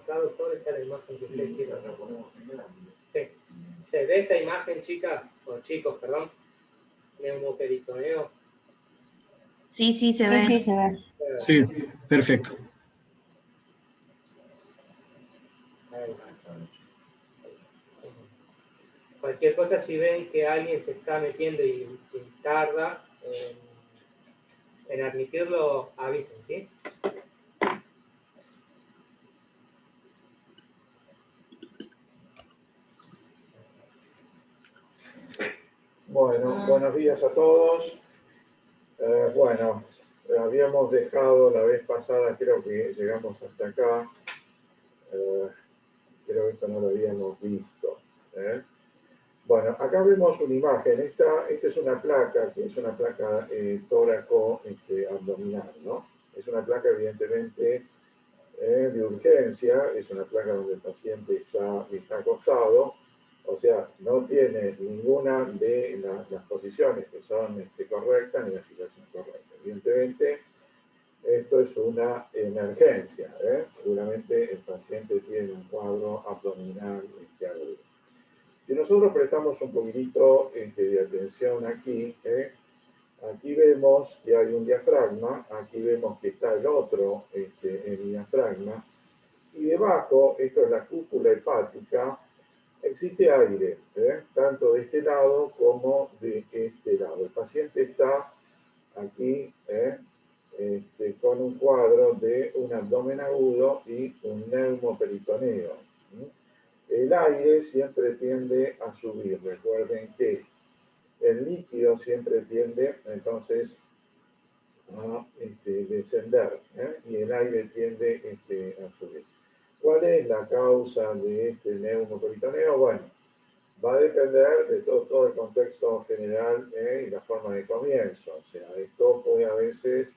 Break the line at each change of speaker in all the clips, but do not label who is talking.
Acá, doctor, está la imagen que usted quiere. Sí. ¿Se ve esta imagen, chicas? O chicos, perdón. Neumoperitoneo.
Sí, sí, se ve.
Sí, se ve.
Sí, perfecto.
Cualquier cosa, si ven que alguien se está metiendo y tarda en admitirlo, avisen, ¿sí?
Bueno, buenos días a todos. Bueno, habíamos dejado la vez pasada, creo que llegamos hasta acá. Creo que esto no lo habíamos visto. Bueno, acá vemos una imagen. Esta es una placa, que es una placa tóraco-abdominal, ¿no? Es una placa, evidentemente, de urgencia. Es una placa donde el paciente está acostado. O sea, no tiene ninguna de las posiciones que son correctas ni la situación correcta. Evidentemente, esto es una emergencia. Seguramente el paciente tiene un cuadro abdominal agudo. Si nosotros prestamos un poquitito de atención aquí, aquí vemos que hay un diafragma, aquí vemos que está el otro el diafragma, y debajo, esto es la cúpula hepática, existe aire, tanto de este lado como de este lado. El paciente está aquí con un cuadro de un abdomen agudo y un neumoperitoneo. El aire siempre tiende a subir. Recuerden que el líquido siempre tiende entonces a descender, y el aire tiende a subir. ¿Cuál es la causa de este neumoperitoneo? Bueno, va a depender de todo el contexto general y la forma de comienzo. O sea, esto puede a veces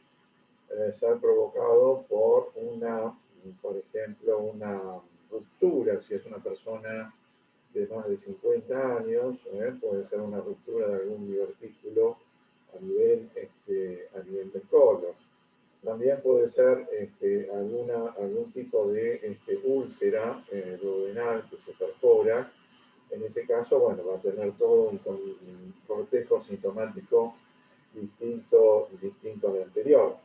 ser provocado por por ejemplo, una ruptura, si es una persona de más de 50 años, puede ser una ruptura de algún divertículo a nivel del colon. También puede ser algún tipo de úlcera duodenal que se perfora. En ese caso, bueno, va a tener todo un cortejo sintomático distinto al anterior.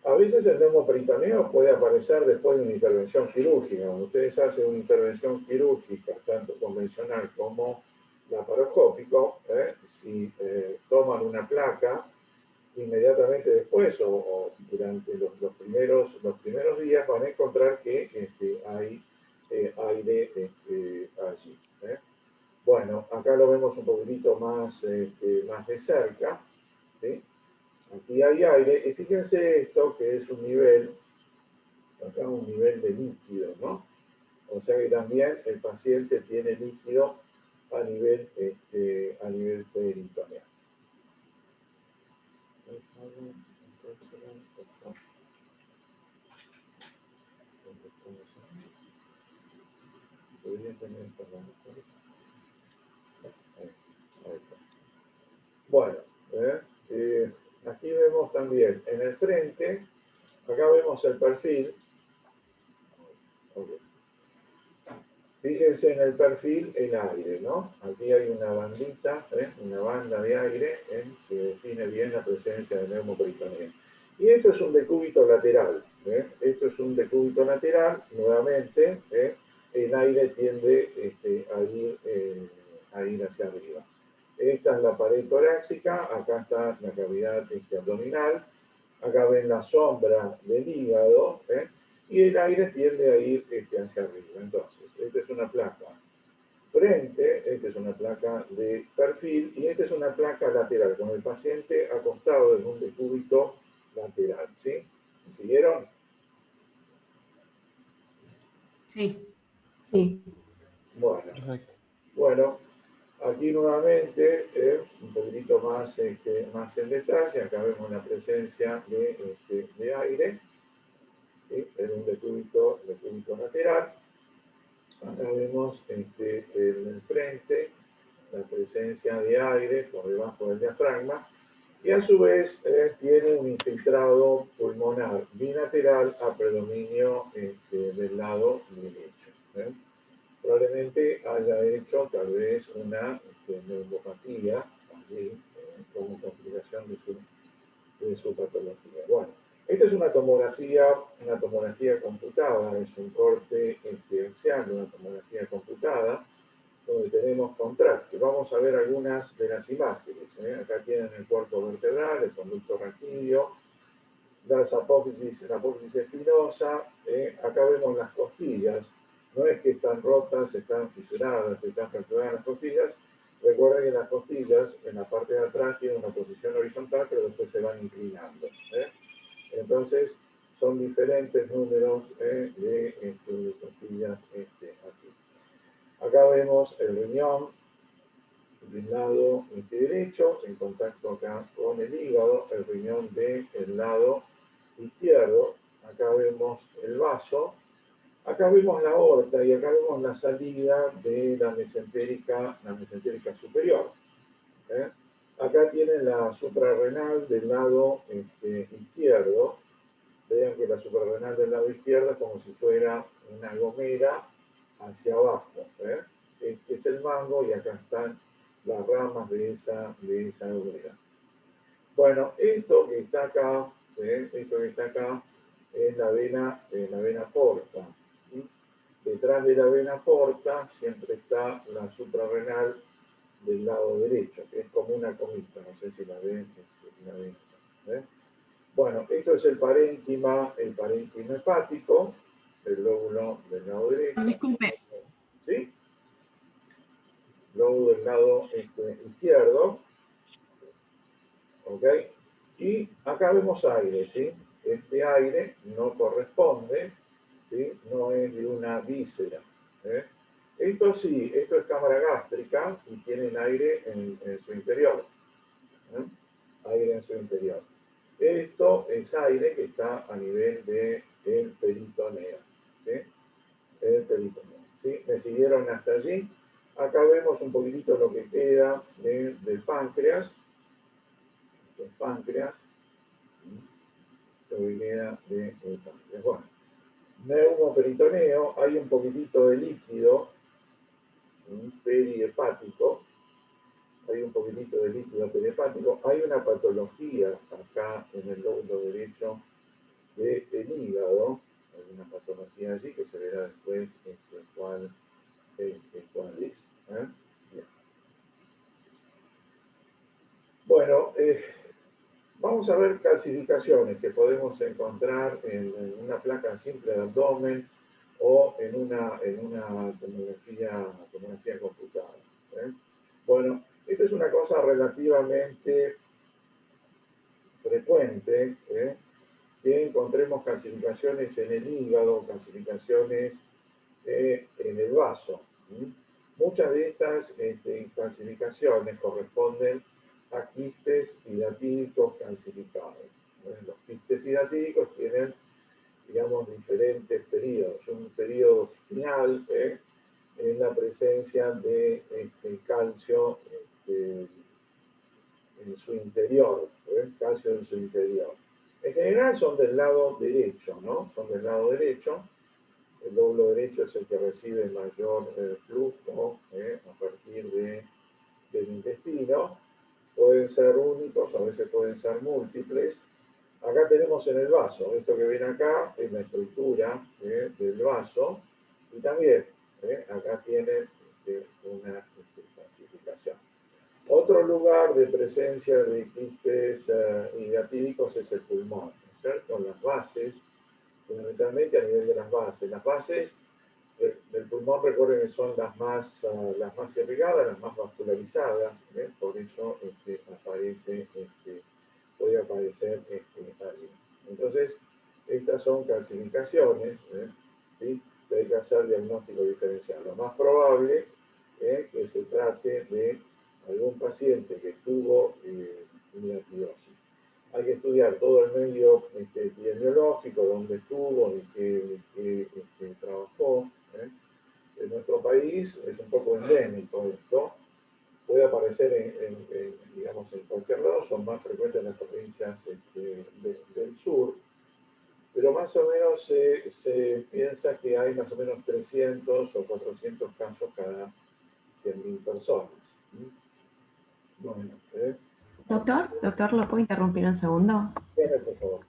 A veces el neumoperitoneo puede aparecer después de una intervención quirúrgica. Cuando ustedes hacen una intervención quirúrgica, tanto convencional como laparoscópico, si toman una placa, inmediatamente después o durante los primeros días van a encontrar que hay aire allí. Bueno, acá lo vemos un poquitito más de cerca, ¿sí? Aquí hay aire, y fíjense esto que es un nivel, acá un nivel de líquido, ¿no? O sea que también el paciente tiene líquido a nivel peritoneal. Bueno, aquí vemos también en el frente, acá vemos el perfil. Okay. Fíjense en el perfil el aire, ¿no? Aquí hay una bandita, una banda de aire que define bien la presencia del neumoperitoneo. Y esto es un decúbito lateral. Esto es un decúbito lateral, nuevamente, el aire tiende a ir hacia arriba. Esta es la pared torácica, acá está la cavidad abdominal, acá ven la sombra del hígado, y el aire tiende a ir hacia arriba. Entonces, esta es una placa frente, esta es una placa de perfil, y esta es una placa lateral, con el paciente acostado en un decúbito lateral, ¿sí? ¿Me siguieron?
Sí. Sí.
Bueno,
Perfecto.
bueno, aquí nuevamente, un poquitito más en detalle, acá vemos la presencia de aire, ¿sí? En un decúbito lateral. Acá vemos en el frente la presencia de aire por debajo del diafragma. y a su vez tiene un infiltrado pulmonar bilateral a predominio del lado derecho. Probablemente haya hecho tal vez una neuropatía allí como complicación de su patología. Bueno, esta es una tomografía computada, es un corte axial, una tomografía computada, donde tenemos contraste. Vamos a ver algunas de las imágenes. Acá tienen el cuerpo vertebral, el conducto raquídeo, la apófisis espinosa. Acá vemos las costillas. No es que están rotas, están fisuradas, están fracturadas las costillas. Recuerden que las costillas en la parte de atrás tienen una posición horizontal, pero después se van inclinando. Entonces, son diferentes números de costillas aquí. Acá vemos el riñón del lado derecho, en contacto acá con el hígado, el riñón del lado izquierdo. Acá vemos el vaso. Acá vemos la aorta y acá vemos la salida de la mesentérica superior. Acá tienen la suprarrenal del lado izquierdo. Vean que la suprarrenal del lado izquierdo es como si fuera una gomera hacia abajo. Este es el mango y acá están las ramas de esa gomera. Bueno, esto que está acá es la vena porta. Detrás de la vena porta siempre está la suprarrenal del lado derecho, que es como una comita, no sé si la ven. Bueno, esto es el parénquima hepático, el lóbulo del lado derecho.
Disculpe.
¿Sí? Lóbulo del lado izquierdo. ¿Ok? Y acá vemos aire, ¿sí? Este aire no corresponde, ¿sí? No es de una víscera. Esto sí, esto es cámara gástrica y tienen aire en su interior. Aire en su interior. Esto es aire que está a nivel del peritoneo. ¿Sí? El peritoneo. ¿Sí? ¿Me siguieron hasta allí? Acá vemos un poquitito lo que queda del páncreas. El páncreas. Lo que queda del páncreas. Bueno, neumoperitoneo, hay un poquitito de líquido perihepático. Hay un poquitito de líquido perihepático. Hay una patología acá en el lóbulo derecho del hígado. Hay una patología allí que se verá después cuál es. Bien. Bueno, vamos a ver calcificaciones que podemos encontrar en una placa simple de abdomen o en una tomografía computada. Bueno, esta es una cosa relativamente frecuente, que encontremos calcificaciones en el hígado, calcificaciones en el vaso. Muchas de estas calcificaciones corresponden a quistes hidatídicos calcificados. Los quistes hidatídicos tienen, digamos, diferentes periodos. Un periodo final es la presencia de calcio en su interior, calcio en su interior. En general son del lado derecho, ¿no? Son del lado derecho. El lóbulo derecho es el que recibe mayor flujo a partir del intestino. Pueden ser únicos, a veces pueden ser múltiples. Acá tenemos en el vaso, esto que ven acá es la estructura del vaso, y también acá tienen una clasificación. Otro lugar de presencia de quistes hidatídicos es el pulmón, ¿no es cierto? Las bases, fundamentalmente a nivel de las bases. Las bases del pulmón, recuerden que son las más irrigadas, las más vascularizadas, por eso puede aparecer allí. Entonces, estas son calcificaciones, ¿sí? Hay que hacer diagnóstico diferencial. Lo más probable es que se trate de algún paciente que tuvo hidatidosis. Hay que estudiar todo el medio epidemiológico, dónde estuvo, en qué trabajó. En nuestro país es un poco endémico esto. puede aparecer digamos, en cualquier lado, son más frecuentes en las provincias del sur, pero más o menos se piensa que hay más o menos 300 o 400 casos cada 100.000 personas. Bueno,
Doctor, ¿lo puedo interrumpir un segundo?
por favor.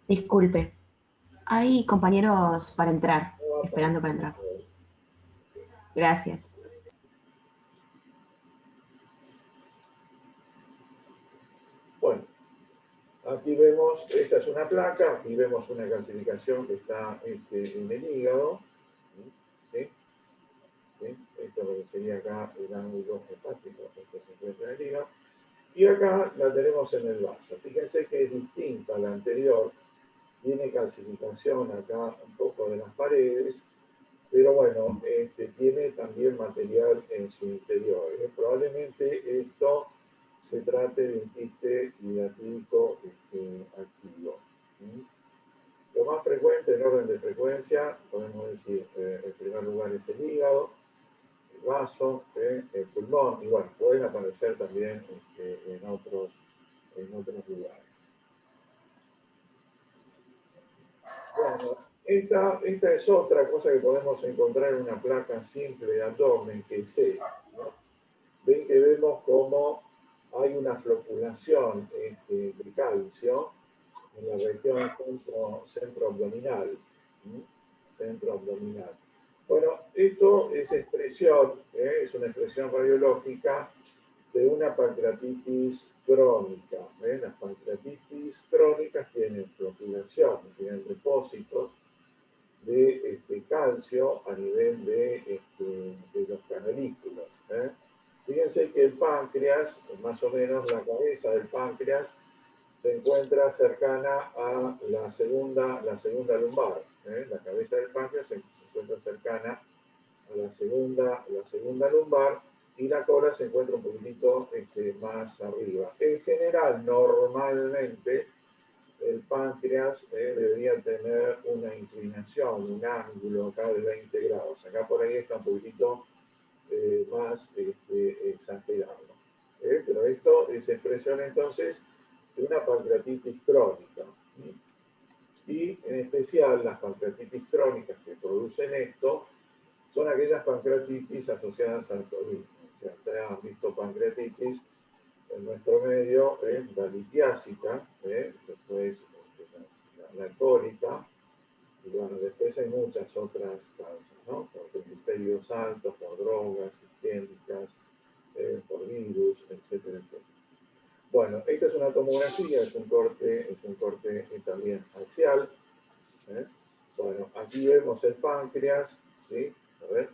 Disculpe. Hay compañeros para entrar, esperando para entrar. Gracias.
Bueno, aquí vemos, esta es una placa, aquí vemos una calcificación que está en el hígado. ¿Sí? ¿Sí? Esto es lo que sería acá el ángulo hepático, esto se encuentra en el hígado. Y acá la tenemos en el vaso. Fíjense que es distinta a la anterior. Tiene calcificación acá un poco de las paredes, pero bueno, tiene también material en su interior. Probablemente esto se trate de un quiste hidratídico activo. Lo más frecuente en orden de frecuencia, podemos decir, en primer lugar es el hígado, el vaso, el pulmón, y bueno, pueden aparecer también en otros lugares. Bueno, esta es otra cosa que podemos encontrar en una placa simple de abdomen, que es esta, ¿no? Ven que vemos cómo hay una floculación de calcio en la región centroabdominal. Centroabdominal. Bueno, esto es es una expresión radiológica de una pancreatitis crónica. Las pancreatitis crónicas tienen floculación, tienen depósitos de calcio a nivel de los canalículos. Fíjense que el páncreas, más o menos la cabeza del páncreas, se encuentra cercana a la segunda lumbar. La cabeza del páncreas se encuentra cercana a la segunda lumbar, y la cola se encuentra un poquitito más arriba. En general, normalmente, el páncreas debería tener una inclinación, un ángulo acá de 20 grados. Acá por ahí está un poquitito más exagerado. Pero esto es expresión entonces de una pancreatitis crónica. Y en especial las pancreatitis crónicas que producen esto son aquellas pancreatitis asociadas al COVID. O sea, ustedes han visto pancreatitis en nuestro medio, la litiásica, después la alcohólica, y bueno, después hay muchas otras causas, ¿no? Por triglicéridos altos, por drogas isquémicas, por virus, etcétera, etcétera. Bueno, esta es una tomografía, es un corte también axial. Bueno, aquí vemos el páncreas, ¿sí? A ver,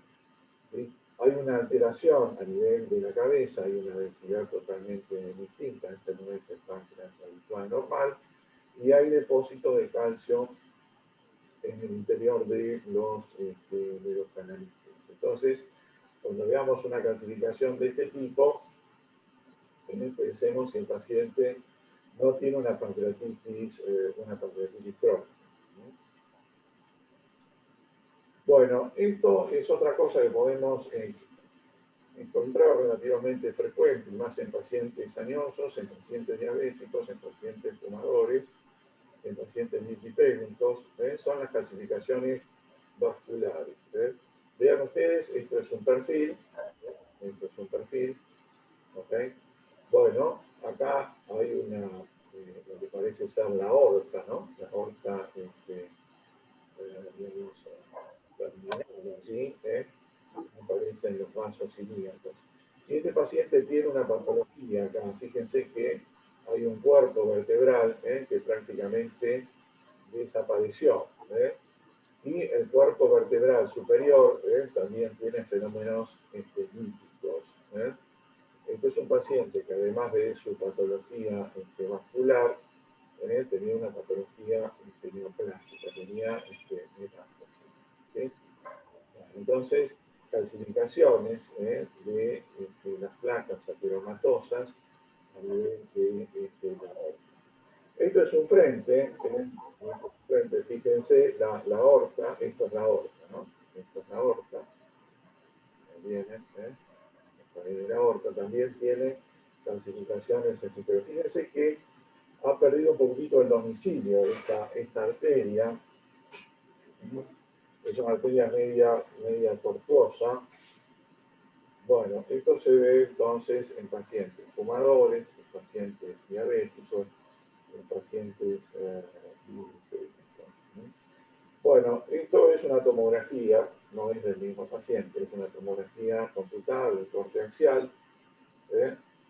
¿sí? Hay una alteración a nivel de la cabeza, hay una densidad totalmente distinta, este no es el páncreas habitual normal, y hay depósitos de calcio en el interior de los canalículos. Entonces, cuando veamos una calcificación de este tipo, pensemos si el paciente no tiene una pancreatitis crónica. Bueno, esto es otra cosa que podemos encontrar relativamente frecuente, más en pacientes añosos, en pacientes diabéticos, en pacientes fumadores, en pacientes lipidémicos, son las calcificaciones vasculares. Vean ustedes, esto es un perfil, ¿ok? Bueno, acá hay lo que parece ser la aorta, ¿no? La aorta, digamos, terminal allí, aparecen los vasos ilíacos. Y este paciente tiene una patología acá. Fíjense que hay un cuerpo vertebral que prácticamente desapareció. Y el cuerpo vertebral superior también tiene fenómenos líticos. Este es un paciente que, además de su patología vascular, tenía una patología neoplásica, tenía metástasis. ¿Sí? Entonces, calcificaciones de las placas ateromatosas a nivel de la aorta. Esto es un frente, fíjense, la aorta, esto es la aorta, ¿no? Esto es la aorta. Ahí viene, pared de la aorta, también tiene calcificaciones así. Pero fíjense que ha perdido un poquitito el domicilio esta arteria. Es una arteria media tortuosa. Bueno, esto se ve entonces en pacientes fumadores, en pacientes diabéticos, en pacientes diabéticos. Bueno, esto es una tomografía, no es del mismo paciente, es una tomografía computada del corte axial.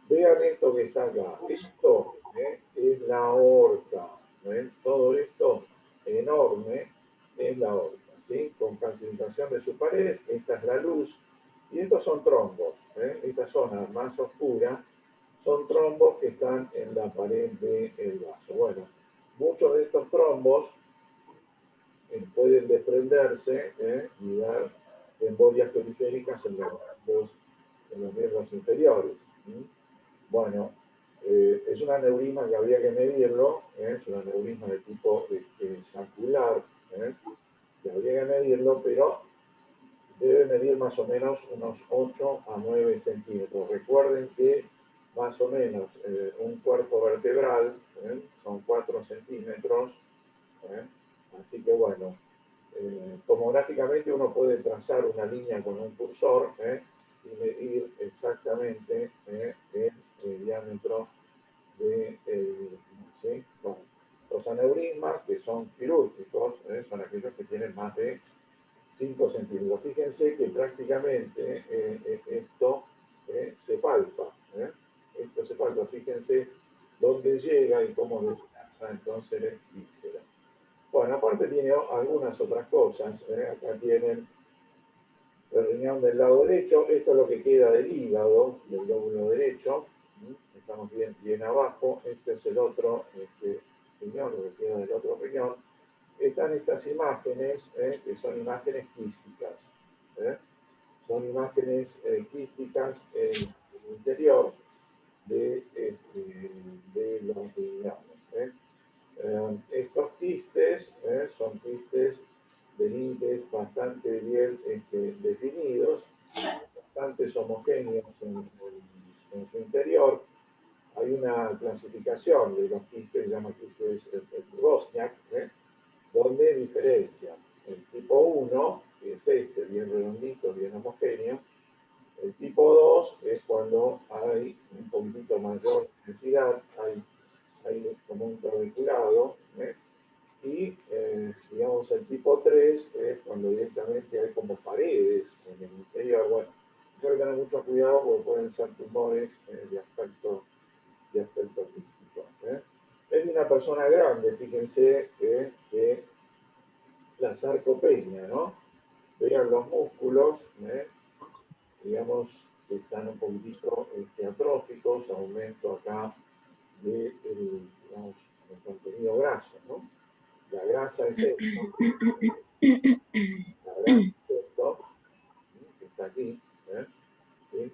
Vean esto que está acá. Esto es la aorta. Todo esto enorme es la aorta, ¿sí? Con calcificación de sus paredes. Esta es la luz. Y estos son trombos. Esta zona más oscura son trombos que están en la pared del vaso. Bueno, muchos de estos trombos pueden desprenderse y dar embolias periféricas en los miembros inferiores. Bueno, es un aneurisma que habría que medirlo, es un aneurisma de tipo sacular, que habría que medirlo, pero debe medir más o menos unos 8 a 9 centímetros. Recuerden que más o menos un cuerpo vertebral son 4 centímetros, así que bueno, tomográficamente uno puede trazar una línea con un cursor y medir exactamente el diámetro del mismo. ¿Sí? Bueno, los aneurismas que son quirúrgicos son aquellos que tienen más de 5 centímetros. Fíjense que prácticamente esto se palpa. Esto se palpa. Fíjense dónde llega y cómo desplaza entonces el víscera. Bueno, aparte tiene algunas otras cosas. Acá tienen el riñón del lado derecho. Esto es lo que queda del hígado, del lóbulo derecho. Estamos bien abajo. Este es el otro riñón, lo que queda del otro riñón. Están estas imágenes, que son imágenes quísticas. Son imágenes quísticas en el interior de los riñones. Estos quistes son quistes de límites bastante bien definidos, bastante homogéneos en su interior. Hay una clasificación de los quistes, se llama quistes Wozniak, donde diferencia el tipo 1, que es este, bien redondito, bien homogéneo. El tipo 2 es cuando hay un poquitito mayor densidad, hay como un trabeculado, y digamos el tipo 3 es cuando directamente hay como paredes en el interior. Bueno, hay que tener mucho cuidado porque pueden ser tumores de aspecto quístico. Es de una persona grande, fíjense que la sarcopenia, ¿no? Vean los músculos, digamos, que están un poquitito atróficos, aumento acá del digamos, el contenido graso, ¿no? La grasa es esto. La grasa es esto, que está aquí. ¿Sí?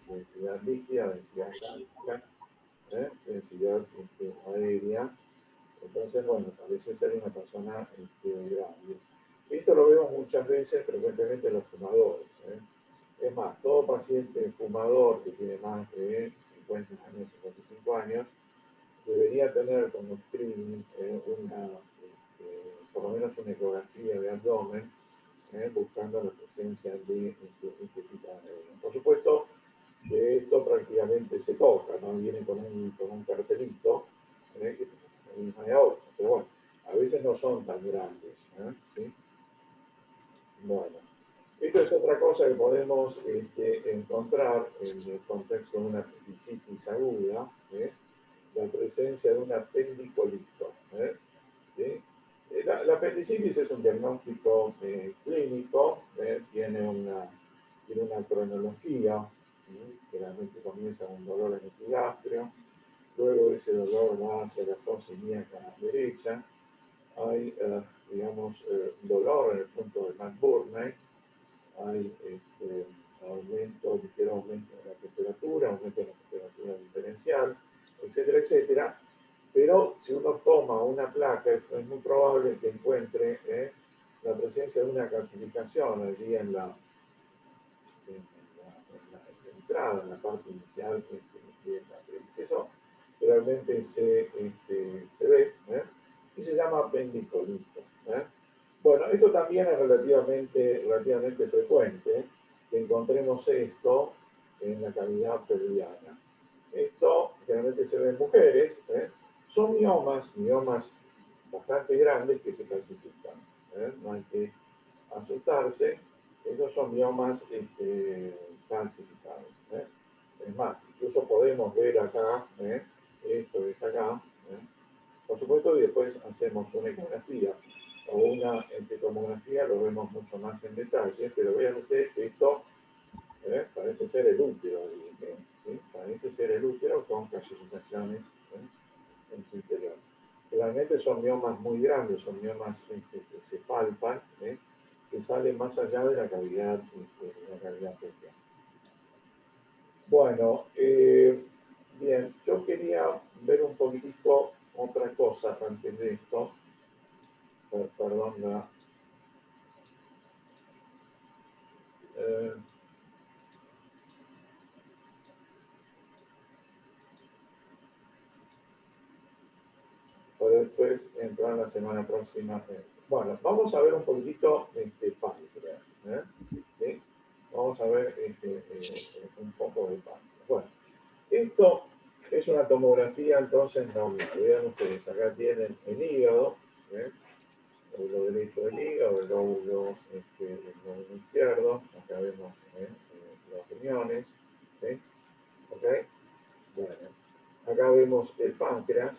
Densidad líquida, densidad gásica, densidad aérea. Entonces, bueno, parece ser una persona grande. Esto lo vemos muchas veces, frecuentemente en los fumadores. Es más, todo paciente fumador que tiene más de 50 años, 55 años, debería tener como screening por lo menos una ecografía de abdomen, buscando la presencia de este tipo de aneurisma. Por supuesto, que esto prácticamente se toca, ¿no? Viene con un cartelito, que tiene aneurisma de aorta, pero bueno, a veces no son tan grandes. ¿Sí? Bueno, esto es otra cosa que podemos encontrar en el contexto de una apendicitis aguda, la presencia de un apendicolito. ¿Sí? La apendicitis es un diagnóstico clínico, tiene una cronología, generalmente comienza con un dolor en el epigastrio, luego ese dolor va hacia la fosa ilíaca derecha, hay, digamos, dolor en el punto de McBurney, hay ligero aumento de la temperatura, aumento de la temperatura diferencial, etcétera, etcétera. Pero si uno toma una placa, es muy probable que encuentre la presencia de una calcificación allí en la la entrada, en la parte inicial de la apéndice. Eso realmente se ve, y se llama apendicolito. Bueno, esto también es relativamente frecuente, que encontremos esto en la cavidad pelviana. Esto generalmente se ve en mujeres, son miomas bastante grandes que se calcifican. No hay que asustarse, esos son miomas calcificados. Es más, incluso podemos ver acá, esto que está acá, por supuesto, y después hacemos una ecografía o una tomografía, lo vemos mucho más en detalle, pero vean ustedes que esto parece ser el útero, ¿sí? Parece ser el útero con calcificaciones en su interior. Realmente son miomas muy grandes, son miomas que se palpan, que salen más allá de la cavidad pelviana. Bueno, bien, yo quería ver un poquitito otra cosa antes de esto. Perdón, para después entrar la semana próxima. Bueno, vamos a ver un poquitito páncreas. ¿Sí? Vamos a ver un poco de páncreas. Bueno, esto es una tomografía entonces normal. Vean ustedes, acá tienen el hígado, el lóbulo derecho del hígado, el lóbulo izquierdo, acá vemos los riñones, ¿sí? ¿Ok? Bueno, acá vemos el páncreas,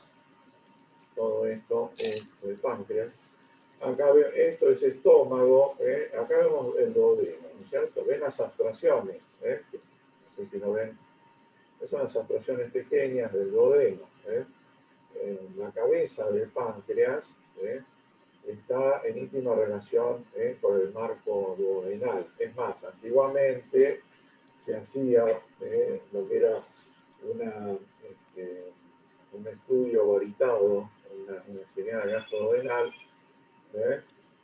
todo esto es el páncreas. Acá esto es estómago, acá vemos el duodeno, ¿no es cierto? Ven las abstracciones, no sé si lo ven, son las abstracciones pequeñas del duodeno. La cabeza del páncreas está en íntima relación con el marco duodenal. Es más, antiguamente se hacía lo que era un estudio varitado, una señal gastroduodenal,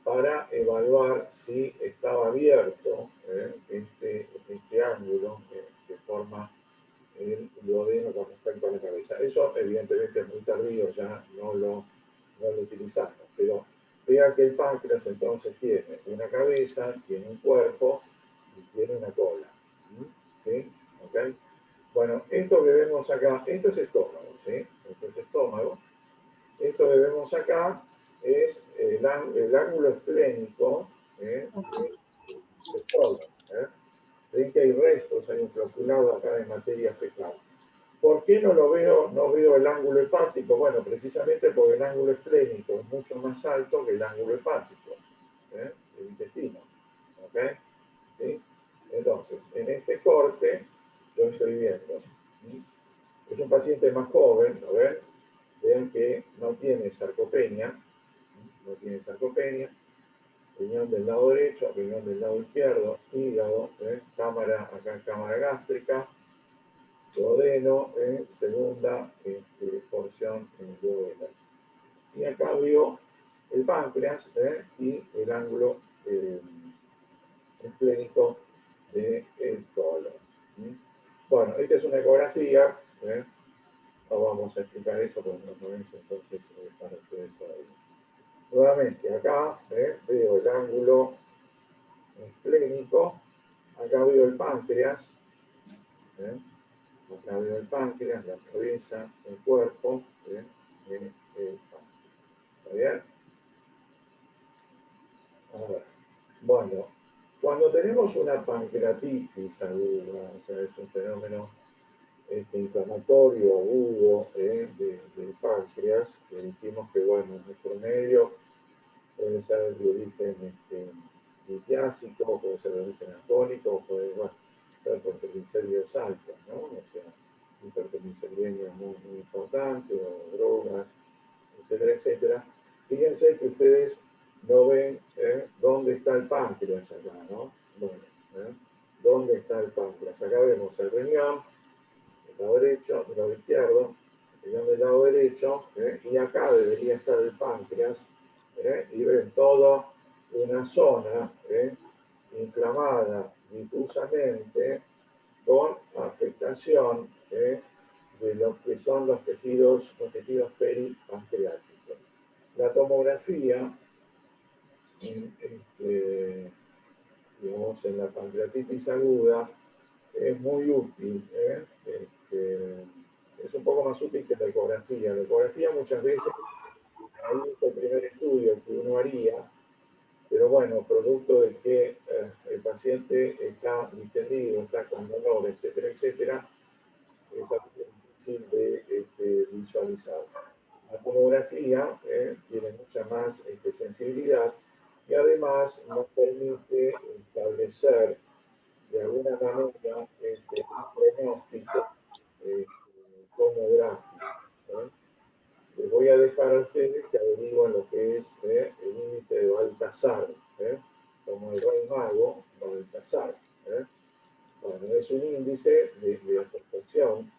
para evaluar si estaba abierto este ángulo que forma el duodeno con respecto a la cabeza. Eso evidentemente es muy tardío, ya no lo utilizamos, pero vean que el páncreas entonces tiene una cabeza, tiene un cuerpo y tiene una cola. ¿Sí? ¿Okay? Bueno, esto que vemos acá, esto es estómago, ¿sí? Esto es estómago. Esto que vemos acá es el ángulo esplénico del estómago. Ven que hay restos, hay un flocculado acá de materia fecal. ¿Por qué no veo el ángulo hepático? Bueno, precisamente porque el ángulo esplénico es mucho más alto que el ángulo hepático del intestino. ¿Ok? ¿Sí? Entonces, en este corte, yo estoy viendo. Es un paciente más joven, ¿lo ven? Ven que no tiene sarcopenia. No tiene sarcopenia. Riñón del lado derecho, riñón del lado izquierdo, hígado, cámara gástrica, duodeno, segunda porción duodenal. Y acá veo el páncreas y el ángulo esplénico del colon. Bueno, esta es una ecografía. No vamos a explicar eso porque no es entonces para ustedes todavía. Nuevamente, acá veo el ángulo esplénico, acá veo el páncreas, acá veo el páncreas, la cabeza, el cuerpo, el páncreas. ¿Está bien? Ahora, bueno, cuando tenemos una pancreatitis aguda, o sea, es un fenómeno inflamatorio agudo del páncreas, que dijimos que, bueno, en nuestro medio puede ser de origen litiásico, puede ser de origen alcohólico, puede ser por triglicéridos altos, ¿no? O sea, hipertrigliceriemia muy importante, o drogas, etcétera, etcétera. Fíjense que ustedes no ven dónde está el páncreas acá, ¿no? Bueno, ¿dónde está el páncreas? Acá vemos el riñón, el lado derecho, el lado izquierdo, el riñón del lado derecho, y acá debería estar el páncreas, y ven toda una zona inflamada difusamente con afectación de lo que son los tejidos peripancreáticos. La tomografía, digamos, en la pancreatitis aguda, es muy útil. Es un poco más útil que la ecografía. La ecografía muchas veces, ahí es el primer estudio que uno haría, pero bueno, producto de que el paciente está distendido, está con dolor, etcétera, etcétera, es algo difícil de visualizar. La tomografía tiene mucha más sensibilidad y además nos permite establecer de alguna manera un pronóstico tomográfico. Les voy a dejar a ustedes que averigüen lo que es el índice de Baltasar, como el rey mago Baltasar. Bueno, es un índice de afectación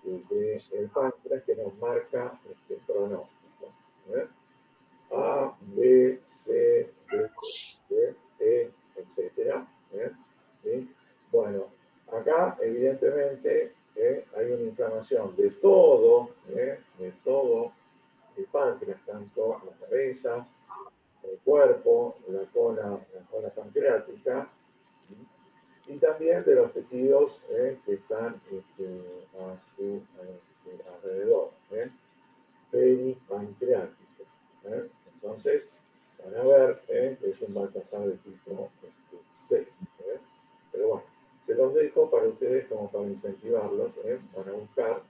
del páncreas que nos marca pronóstico. A, B, C, D, E, etc. ¿Sí? Bueno, acá evidentemente hay una inflamación de todo el páncreas, tanto la cabeza, el cuerpo, la cola pancreática, y también de los tejidos que están a su alrededor, peripancreático. Entonces, van a ver que es un Baltasar de tipo C. Pero bueno, se los dejo para ustedes como para incentivarlos. Van a buscar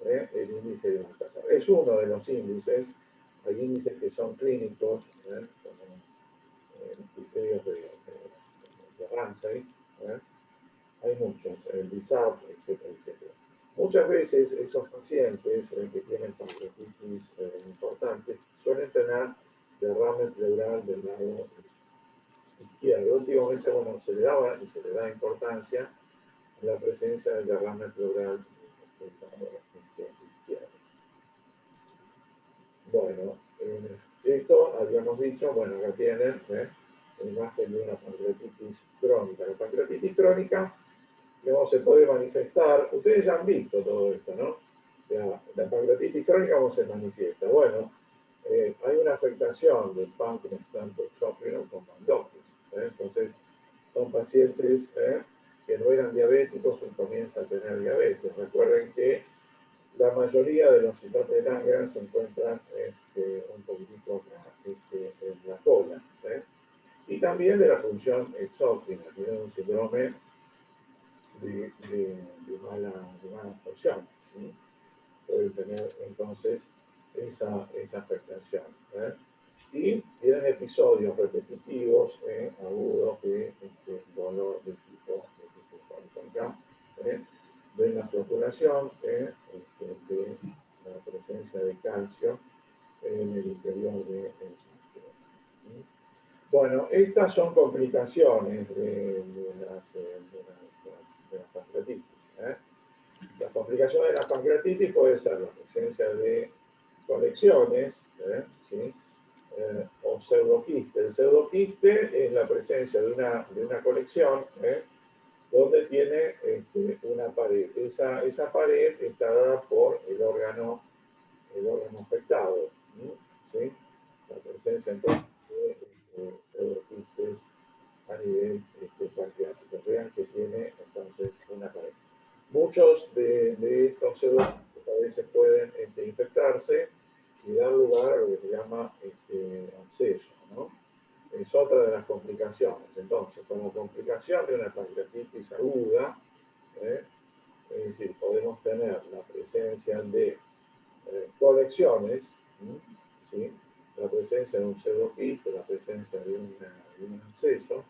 el índice de Baltasar. Es uno de los índices. Hay índices que son clínicos, como criterios de Ramsay. Hay muchos, el BISAP, etcétera, etcétera. Muchas veces estos pacientes que tienen pancreatitis importantes suelen tener derrame pleural del lado izquierdo. Últimamente, bueno, se le daba y se le da importancia a la presencia del derrame pleural del lado izquierdo. Bueno, esto habíamos dicho, bueno, acá tienen la imagen de una pancreatitis crónica. La pancreatitis crónica, digamos, se puede manifestar, ustedes ya han visto todo esto, ¿no? O sea, la pancreatitis crónica, ¿cómo se manifiesta? Bueno, hay una afectación del páncreas, tanto exócrino como endócrino. Entonces, son pacientes que no eran diabéticos o comienzan a tener diabetes. Recuerden que la mayoría de los síndromes de Langerhans se encuentran un poquitito en la cola. Y también de la función exócrina, tienen un síndrome de mala absorción. ¿Sí? Pueden tener entonces esa afectación. Y tienen episodios repetitivos, agudos, de dolor de tipo crónico. Ven la floculación de la presencia de calcio en el interior del páncreas. Bueno, estas son complicaciones de la pancreatitis. Las complicaciones de la pancreatitis puede ser la presencia de colecciones, ¿sí? O pseudoquiste. El pseudoquiste es la presencia de una colección donde tiene una pared. Esa pared está dada por el órgano afectado. ¿Sí? La presencia entonces de pseudoquistes a nivel pancreático. Vean que tiene entonces una pared. Muchos de estos pseudoquistes a veces pueden infectarse y dar lugar a lo que se llama absceso, ¿no? Es otra de las complicaciones. Entonces, como complicación de una pancreatitis aguda, es decir, podemos tener la presencia de colecciones, ¿sí? La presencia de un pseudoquiste, la presencia de un absceso,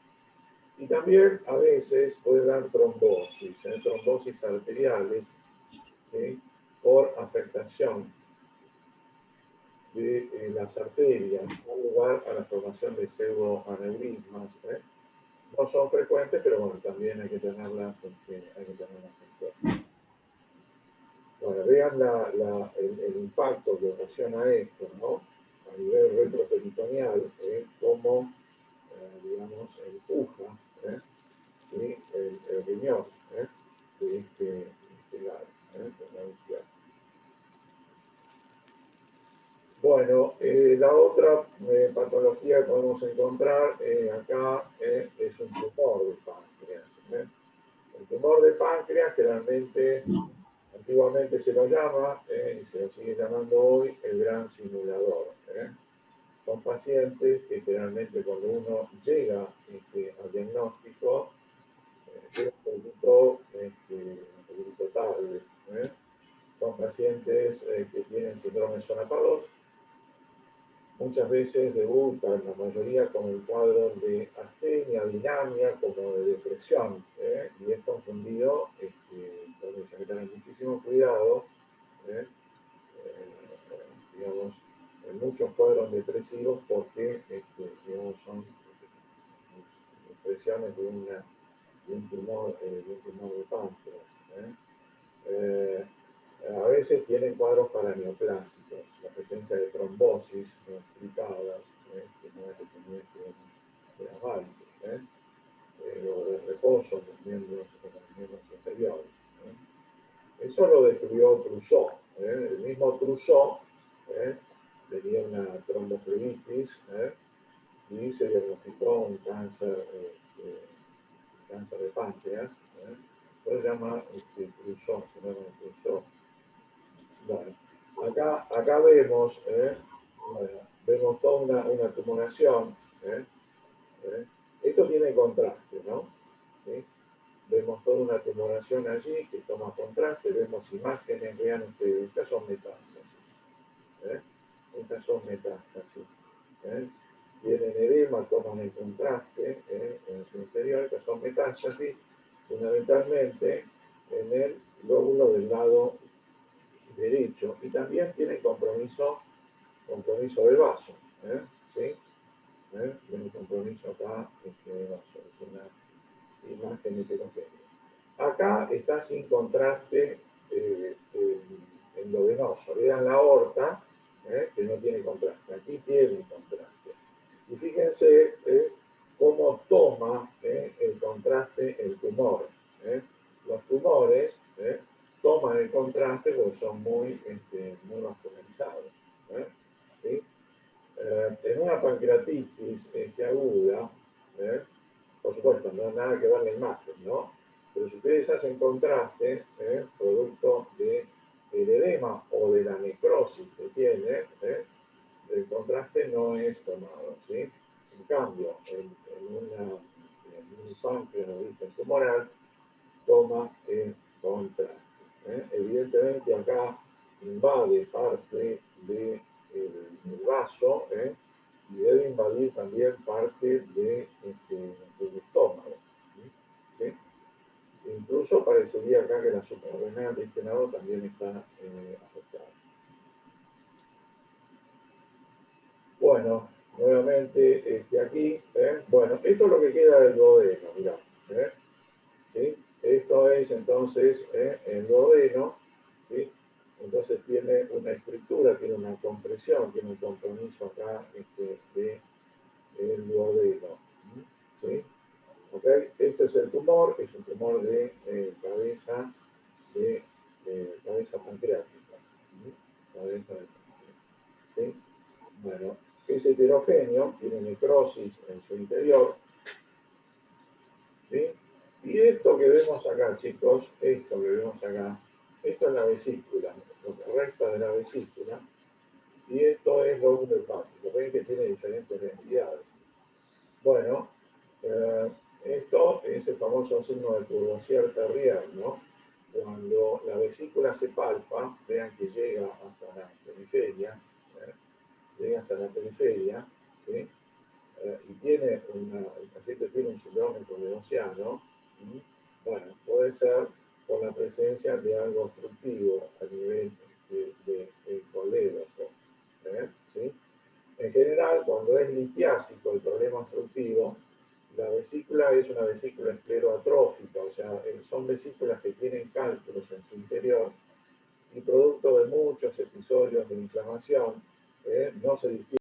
y también a veces puede dar trombosis, trombosis arteriales, ¿sí? Por afectación de las arterias, da lugar a la formación de pseudoaneurismas. No son frecuentes, pero bueno, también hay que tenerlas en cuenta. Bueno, vean el impacto que ocasiona esto, ¿no? A nivel retroperitoneal, cómo digamos, empuja y el riñón de este lado, del lado izquierdo. Bueno, la otra patología que podemos encontrar acá es un tumor de páncreas. El tumor de páncreas generalmente, antiguamente se lo llama, y se lo sigue llamando hoy, el gran simulador. Son pacientes que generalmente cuando uno llega al diagnóstico, llega un poquito tarde. Son pacientes que tienen síndrome solapados. Muchas veces debutan, la mayoría, con el cuadro de astenia, dinamia, como de depresión, y es confundido, por eso hay que tener muchísimo cuidado, digamos, en muchos cuadros depresivos porque, digamos, son expresiones de un tumor de páncreas. A veces tienen cuadros paraneoplásicos, la presencia de trombosis no explicadas, que no es dependiente de las varices, o de reposo en los miembros inferiores. Eso lo descubrió Trousseau. El mismo Trousseau tenía una tromboflebitis y se diagnosticó un cáncer de páncreas. Se llama Trousseau, se llama Trousseau. Bueno, acá vemos, vemos toda una tumoración. Esto tiene contraste, ¿no? ¿Sí? Vemos toda una tumoración allí que toma contraste, vemos imágenes, vean ustedes, estas son metástasis. Estas son metástasis. Tienen edema, toman el contraste en su interior, estas son metástasis, fundamentalmente en el lóbulo del lado derecho, y también tienen compromiso del vaso. ¿Sí? Tiene compromiso acá del vaso, es una imagen heterogénea. Acá está sin contraste endovenoso. Vean la aorta, que no tiene contraste. Aquí tiene contraste. Y fíjense cómo toma el contraste el tumor. Los tumores toman el contraste porque son muy vascularizados. ¿Sí? En una pancreatitis aguda, por supuesto, no hay nada que ver la imagen, ¿no? Pero si ustedes hacen contraste, producto del edema o de la necrosis que tiene, el contraste no es tomado, ¿sí? En cambio, en un páncreas de origen tumoral, toma el contraste. Evidentemente acá invade parte del vaso, y debe invadir también parte del estómago. ¿Sí? Incluso parecería acá que la suprarrenal de este lado también está afectada. Bueno, nuevamente aquí, bueno, esto es lo que queda del duodeno, mirá. ¿Sí? Esto es entonces el duodeno, ¿sí? Entonces tiene una estructura, tiene una compresión, tiene un compromiso acá del duodeno. ¿Sí? ¿Okay? Este es el tumor, es un tumor de cabeza pancreática. Cabeza de pancreas. ¿Sí? Bueno, es heterogéneo, tiene necrosis en su interior. ¿Sí? Y esto que vemos acá, chicos, esto es la vesícula, lo que resta de la vesícula, y esto es lóbulo hepático. Ven que tiene diferentes densidades. Bueno, esto es el famoso signo de Courvoisier-Terrier, ¿no? Cuando la vesícula se palpa, vean que llega hasta la periferia, ¿sí? Y tiene el paciente tiene un síndrome coledossiano, bueno, puede ser por la presencia de algo obstructivo a nivel del colédoco. ¿Sí? En general, cuando es litiásico el problema obstructivo, la vesícula es una vesícula escleroatrófica, o sea, son vesículas que tienen cálculos en su interior y producto de muchos episodios de inflamación, no se distingue